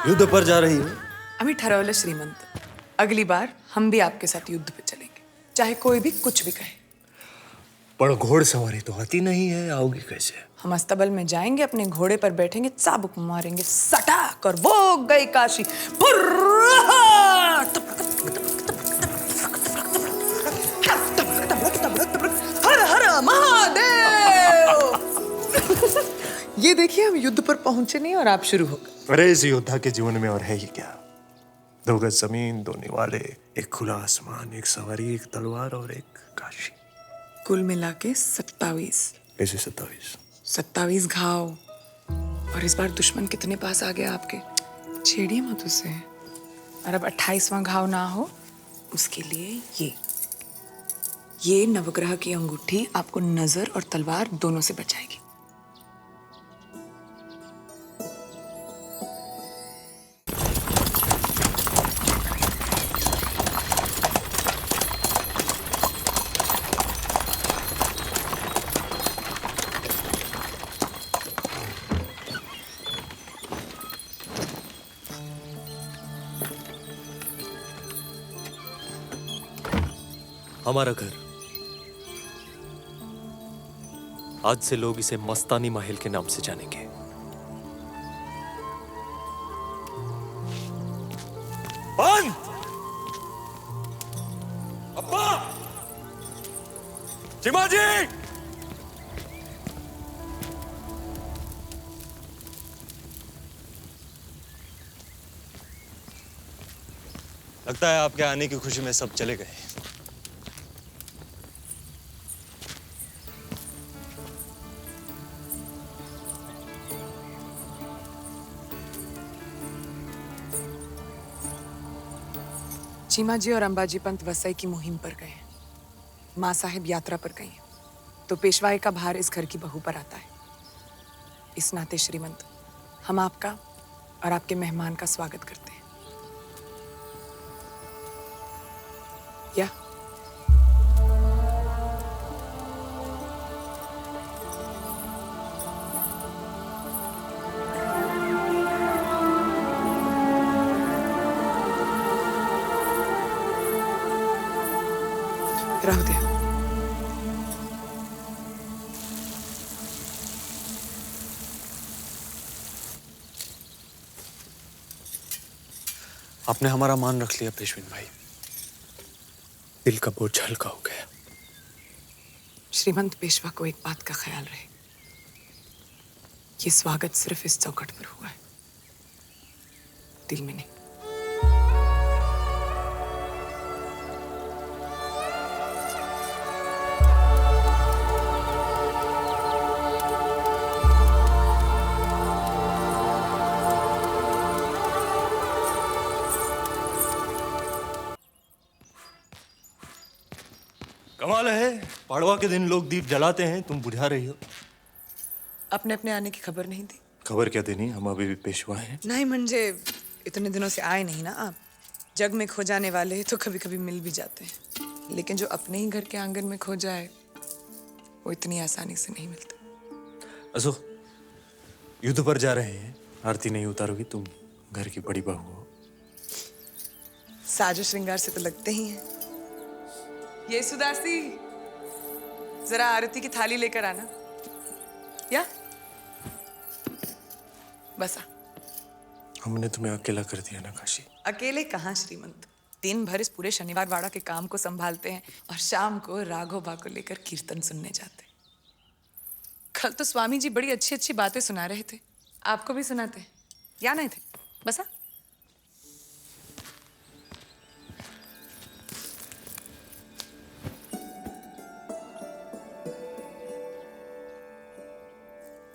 युद्ध पर जा रही हो? आम्ही ठरवलं श्रीमंत, अगली बार हम भी आपके साथ युद्ध पे चलेंगे, चाहे कोई भी कुछ भी कहे। पर घोड़सवारी तो आती नहीं है, आओगी कैसे? हम अस्तबल में जाएंगे, अपने घोड़े पर बैठेंगे, चाबुक मारेंगे सटाक और वो गई काशी। हर हर महादेव। ये देखिए, हम युद्ध पर पहुंचे नहीं और आप शुरू हो गए। अरे इस योद्धा के जीवन में और है ही क्या? 2 गज जमीन, 2 निवाले, एक खुला आसमान, एक सवारी, एक तलवार और एक काशी। कुल मिला के 27। ऐसे 27। 27 घाव। और इस बार दुश्मन कितने पास आ गया आपके, छेड़िए मत उसे। और अब 28वां घाव ना हो, उसके लिए ये नवग्रह की अंगूठी आपको नजर और तलवार दोनों से बचाएगी। हमारा घर, आज से लोग इसे मस्तानी महल के नाम से जानेंगे। बंद! अब्बा! चिमा जी! लगता है आपके आने की खुशी में सब चले गए। चीमा जी और अंबाजी पंत वसई की मुहिम पर गए हैं, माँ साहेब यात्रा पर गई हैं, तो पेशवाई का भार इस घर की बहू पर आता है। इस नाते श्रीमंत, हम आपका और आपके मेहमान का स्वागत करते हैं। या राहु दे। आपने हमारा मान रख लिया पेशविन भाई, दिल का बोझ हल्का हो गया। श्रीमंत, पेशवा को एक बात का ख्याल रहे, ये स्वागत सिर्फ इस चौखट पर हुआ है, दिल में नहीं। कमाल है, पाड़वा के दिन लोग दीप जलाते हैं, तुम बुझा रही हो। अपने अपने आने की खबर नहीं दी। खबर क्या देनी, हम अभी भी पेशवा हैं। नहीं मुझे, इतने दिनों से आए नहीं ना आप। जग में खो जाने वाले तो कभी कभी मिल भी जाते हैं, लेकिन जो अपने ही घर के आंगन में खो जाए वो इतनी आसानी से नहीं मिलता। असो, युद्ध पर जा रहे हैं, आरती नहीं उतारोगी? तुम घर की बड़ी बहू हो। साजो श्रृंगार से तो लगते ही हैं। ये सुदासी, जरा आरती की थाली लेकर आना। या बसा। हमने तुम्हें अकेला कर दिया ना काशी। अकेले कहाँ श्रीमंत, दिन भर इस पूरे शनिवार वाड़ा के काम को संभालते हैं और शाम को राघोबा को लेकर कीर्तन सुनने जाते हैं। कल तो स्वामी जी बड़ी अच्छी अच्छी बातें सुना रहे थे, आपको भी सुनाते हैं या नहीं थे? बसा।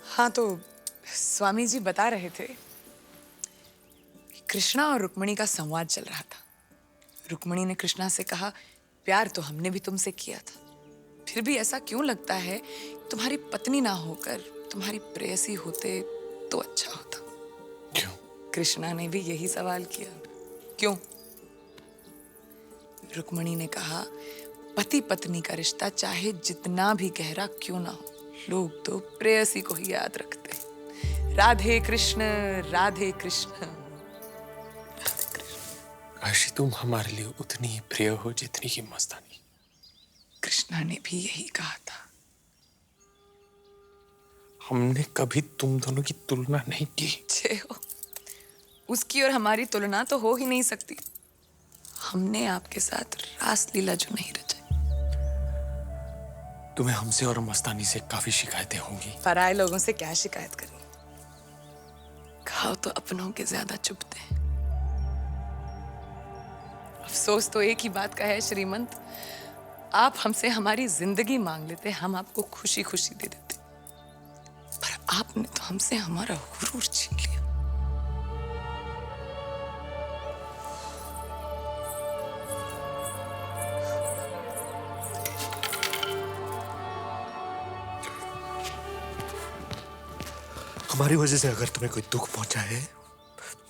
हाँ, तो स्वामी जी बता रहे थे कि कृष्णा और रुक्मणी का संवाद चल रहा था। रुक्मणी ने कृष्णा से कहा, प्यार तो हमने भी तुमसे किया था, फिर भी ऐसा क्यों लगता है तुम्हारी पत्नी ना होकर तुम्हारी प्रेयसी होते तो अच्छा होता। क्यों? कृष्णा ने भी यही सवाल किया, क्यों? रुक्मणी ने कहा, पति पत्नी का रिश्ता चाहे जितना भी गहरा क्यों ना हो, लोग तो प्रेयसी को ही याद रखते हैं। राधे कृष्ण राधे कृष्ण। काशी तुम हमारे लिए उतनी ही प्रिय हो जितनी की मस्तानी। कृष्णा ने भी यही कहा था। हमने कभी तुम दोनों की तुलना नहीं की। जय हो। उसकी और हमारी तुलना तो हो ही नहीं सकती। हमने आपके साथ रास लीला जो नहीं रचाई। तुम्हें हमसे और मस्तानी से काफी शिकायतें होंगी। पराये लोगों से क्या शिकायत करनी। घाव तो अपनों के ज्यादा चुभते हैं। अफसोस तो एक ही बात का है श्रीमंत, आप हमसे हमारी जिंदगी मांग लेते, हम आपको खुशी खुशी दे देते, पर आपने तो हमसे हमारा गुरूर छीन लिया। हमारी वजह से अगर तुम्हें कोई दुख पहुंचा है,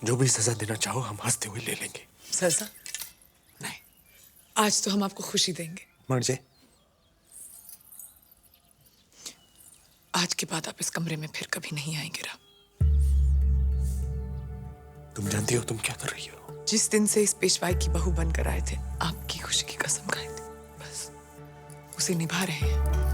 जो भी सजा देना चाहो हम हंसते हुए ले लेंगे। सजा नहीं, आज तो हम आपको खुशी देंगे। मर जाए। आज के बाद आप इस कमरे में फिर कभी नहीं आएंगे राम। तुम जानती हो तुम क्या कर रही हो? जिस दिन से इस पेशवाई की बहू बनकर आए थे, आपकी खुशी की कसम खाई थी, बस उसे निभा रहे हैं।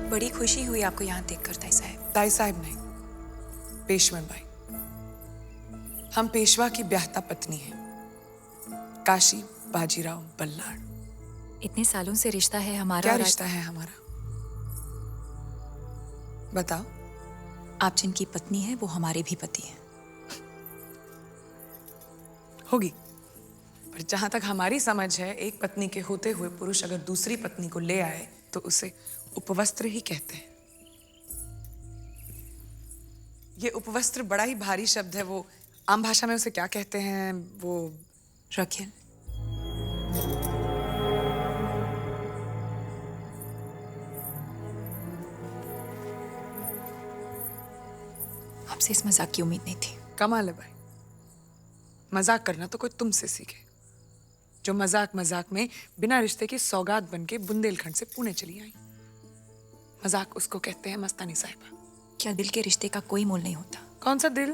बड़ी खुशी हुई आपको यहाँ देखकर ताई साहब। ताई साहब नहीं, पेशवा बाई। हम पेशवा की ब्याहता पत्नी हैं, काशी बाजीराव बल्लाड़। इतने सालों से रिश्ता है हमारा। क्या और रिश्ता है हमारा? बताओ। आप जिनकी पत्नी है वो हमारे भी पति हैं। होगी, पर जहां तक हमारी समझ है, एक पत्नी के होते हुए पुरुष अगर दूसरी पत्नी को ले आए तो उसे उपवस्त्र ही कहते हैं। ये उपवस्त्र बड़ा ही भारी शब्द है, वो आम भाषा में उसे क्या कहते हैं? वो रखियल। आपसे इस मजाक की उम्मीद नहीं थी। कमाल है भाई, मजाक करना तो कोई तुमसे सीखे, जो मजाक मजाक में बिना रिश्ते की सौगात बनके बुंदेलखंड से पुणे चली आई। मजाक उसको कहते हैं मस्तानी साहिबा। क्या दिल के रिश्ते का कोई मोल नहीं होता? कौन सा दिल?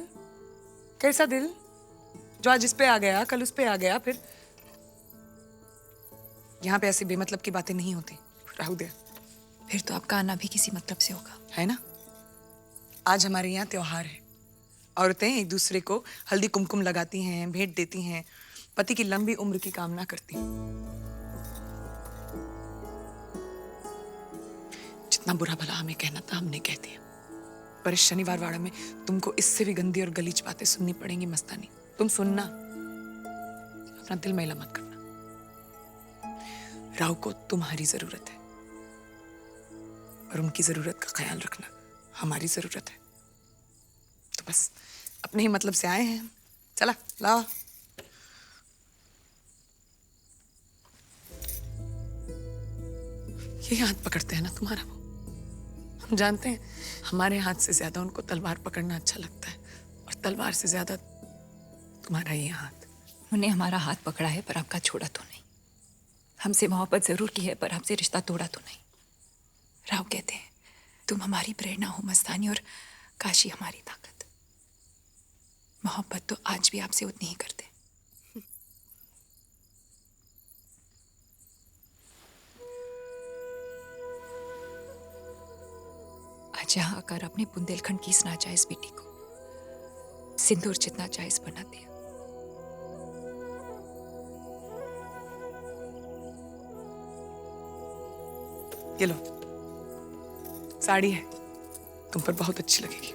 कैसा दिल? जो आज इस पे आ गया कल उस पे आ गया, फिर यहाँ पे ऐसी बेमतलब की बातें नहीं होती। राहु दे। फिर तो आपका आना भी किसी मतलब से होगा, है ना? आज हमारे यहाँ त्योहार है, औरतें एक दूसरे को हल्दी कुमकुम लगाती हैं, भेंट देती हैं, पति की लंबी उम्र की कामना करती हैं। जितना बुरा भला हमें कहना था हमने कह दिया, पर इस शनिवार वाड़ा में तुमको इससे भी गंदी और गलीज बातें सुननी पड़ेंगी मस्तानी। तुम सुनना, अपना दिल मैला मत करना। राव को तुम्हारी जरूरत है और उनकी जरूरत का ख्याल रखना हमारी जरूरत है। तो बस अपने ही मतलब से आए हैं। चला लाओ। ये हाथ पकड़ते हैं ना तुम्हारा वो, हम जानते हैं हमारे हाथ से ज्यादा उनको तलवार पकड़ना अच्छा लगता है, और तलवार से ज्यादा तुम्हारा ये हाथ। उन्हें हमारा हाथ पकड़ा है पर आपका छोड़ा तो नहीं। हमसे मोहब्बत जरूर की है पर आपसे रिश्ता तोड़ा तो नहीं। राव कहते हैं तुम हमारी प्रेरणा हो मस्तानी, और काशी हमारी ताकत। मोहब्बत तो आज भी आपसे उतनी ही करते। आज यहाँ आकर अपने बुंदेलखंड की इस नाजायज बेटी को सिंदूर जितना जायज बना दिया। ये लो, साड़ी है, तुम पर बहुत अच्छी लगेगी।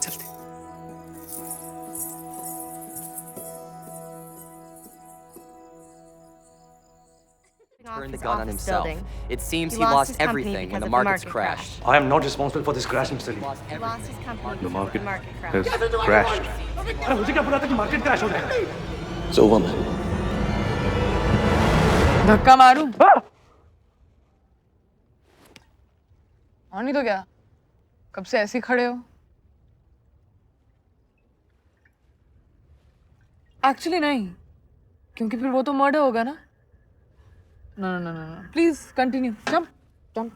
चलते। turned the his gun on office himself. building. It seems He he lost lost his company everything when because the of the markets market crashed. I am not responsible for this crash, Mr. Lee. Lost He lost his everything. company The because market of the market crash. has crashed. अरे मुझे क्या पता था कि market crash हो जाएगा? It's over, man. धक्का मारूं? और नहीं तो क्या? कब से ऐसे ही खड़े हो? एक्चुअली नहीं, क्योंकि फिर वो तो मर्डर होगा ना? No, no, no, no, no. Please continue. Jump, jump.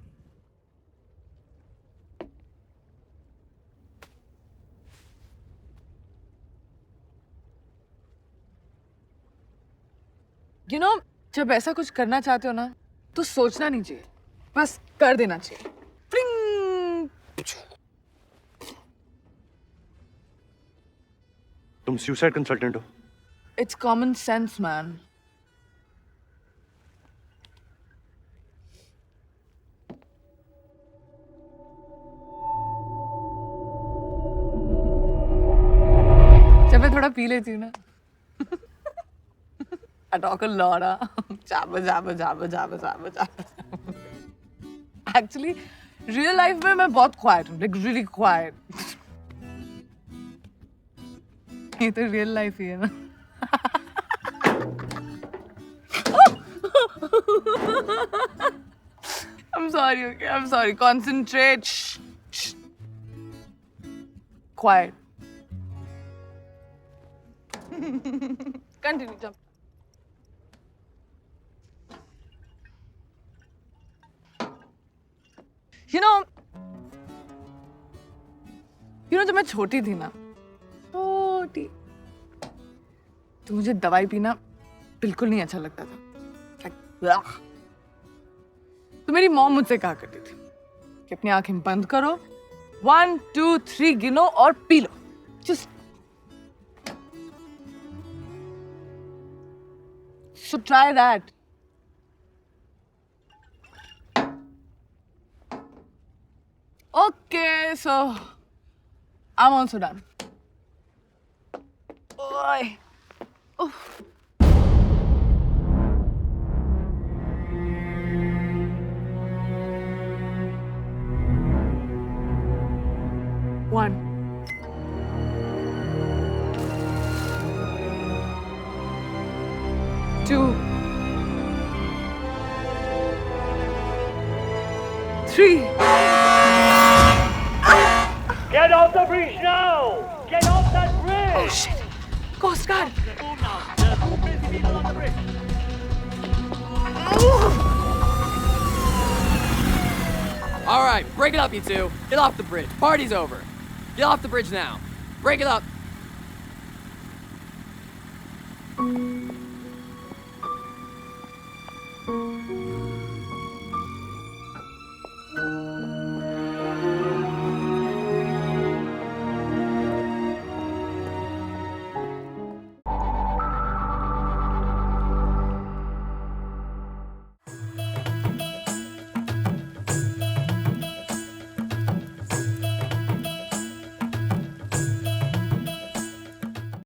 You know, जब ऐसा कुछ करना चाहते हो ना, तो सोचना नहीं चाहिए, बस कर देना चाहिए. Pling! तुम suicide consultant हो? It's common sense, man. जब मैं थोड़ा पी लेती हूँ ना, I talk a lot. Jabba. Actually, real life में मैं बहुत quiet हूँ, like really quiet. ये तो real life ही है ना. I'm sorry, okay? I'm sorry. Concentrate. Shh. Quiet. Continue, jump. You know, जब मैं छोटी थी ना, छोटी, तो मुझे दवाई पीना बिल्कुल नहीं अच्छा लगता था. Like, ugh. तो मेरी मॉम मुझसे कहा करती थी कि अपनी आंखें बंद करो, 1, 2, 3 गिनो और P low. Just so try that. Okay, so I'm also done. Oi. Oof. One. Two. 3. Get off the bridge now! Get off that bridge! Oh shit! Coast Guard! All right, break it up, you two. Get off the bridge. Party's over. Get off the bridge now. Break it up.